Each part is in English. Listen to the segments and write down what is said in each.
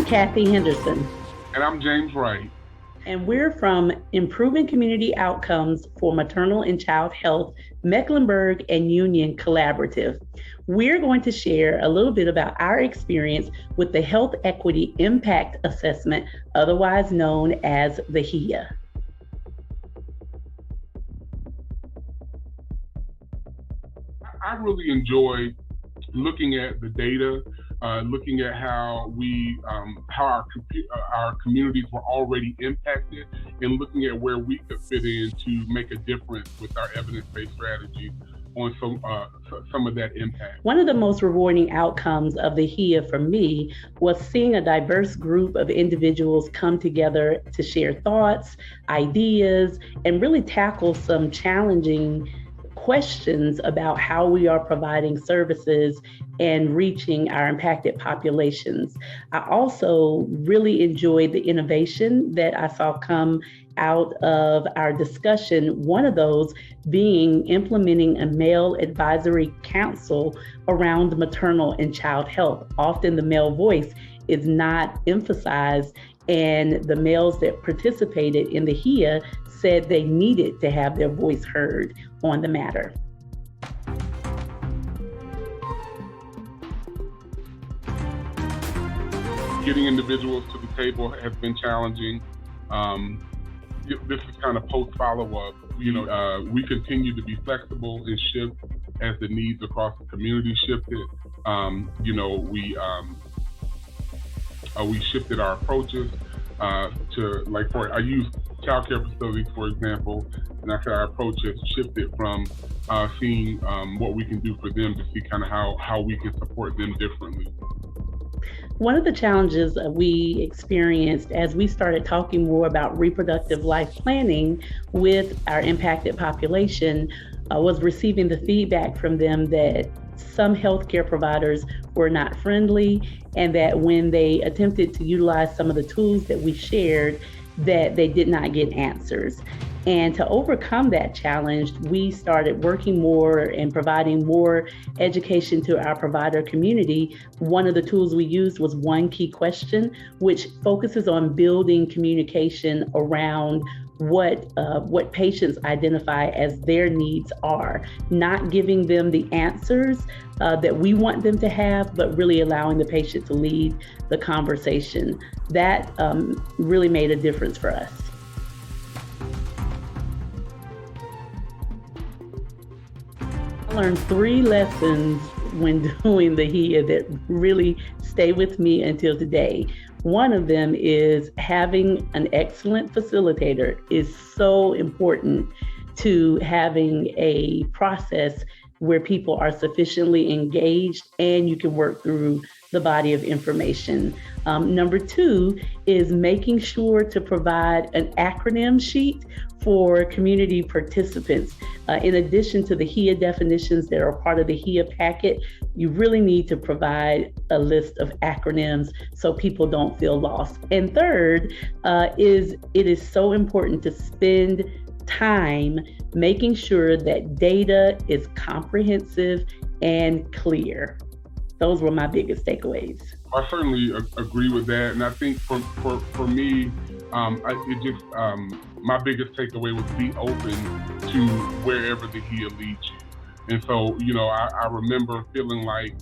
I'm Kathy Henderson. And I'm James Wright. And we're from Improving Community Outcomes for Maternal and Child Health, Mecklenburg and Union Collaborative. We're going to share a little bit about our experience with the Health Equity Impact Assessment, otherwise known as the HEIA. I really enjoyed looking at the data, looking at how our communities were already impacted, and looking at where we could fit in to make a difference with our evidence-based strategies on some of that impact. One of the most rewarding outcomes of the HEIA for me was seeing a diverse group of individuals come together to share thoughts, ideas, and really tackle some challenging questions about how we are providing services and reaching our impacted populations. I also really enjoyed the innovation that I saw come out of our discussion, one of those being implementing a male advisory council around maternal and child health. Often the male voice is not emphasized, and the males that participated in the HEIA said they needed to have their voice heard on the matter. Getting individuals to the table has been challenging. This is kind of post follow-up. We continue to be flexible and shift as the needs across the community shifted. We shifted our approaches to, I use childcare facilities, for example, and I said our approach has shifted from seeing what we can do for them to see kind of how we can support them differently. One of the challenges we experienced as we started talking more about reproductive life planning with our impacted population was receiving the feedback from them that some healthcare providers were not friendly, and that when they attempted to utilize some of the tools that we shared, that they did not get answers. And to overcome that challenge, we started working more and providing more education to our provider community. One of the tools we used was One Key Question, which focuses on building communication around what patients identify as their needs are, not giving them the answers that we want them to have, but really allowing the patient to lead the conversation. That really made a difference for us. I learned 3 lessons when doing the HEIA that really stay with me until today. One of them is having an excellent facilitator is so important to having a process where people are sufficiently engaged and you can work through the body of information. Number 2 is making sure to provide an acronym sheet for community participants. In addition to the HEIA definitions that are part of the HEIA packet, you really need to provide a list of acronyms so people don't feel lost. And third is it is so important to spend time making sure that data is comprehensive and clear. Those were my biggest takeaways. I certainly agree with that, and I think for me, my biggest takeaway was be open to wherever the HEIA leads you. And so, I remember feeling like,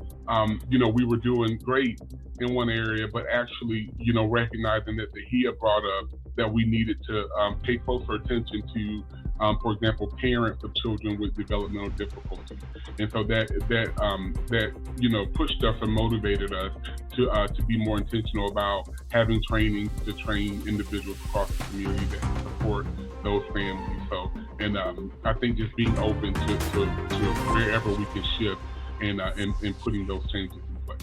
we were doing great in one area, but actually, recognizing that the HEIA brought up that we needed to pay closer attention to, for example, parents of children with developmental difficulties. And so that pushed us and motivated us to be more intentional about having training to train individuals across the community that support those families. So, and I think just being open to wherever we can shift and putting those changes in place.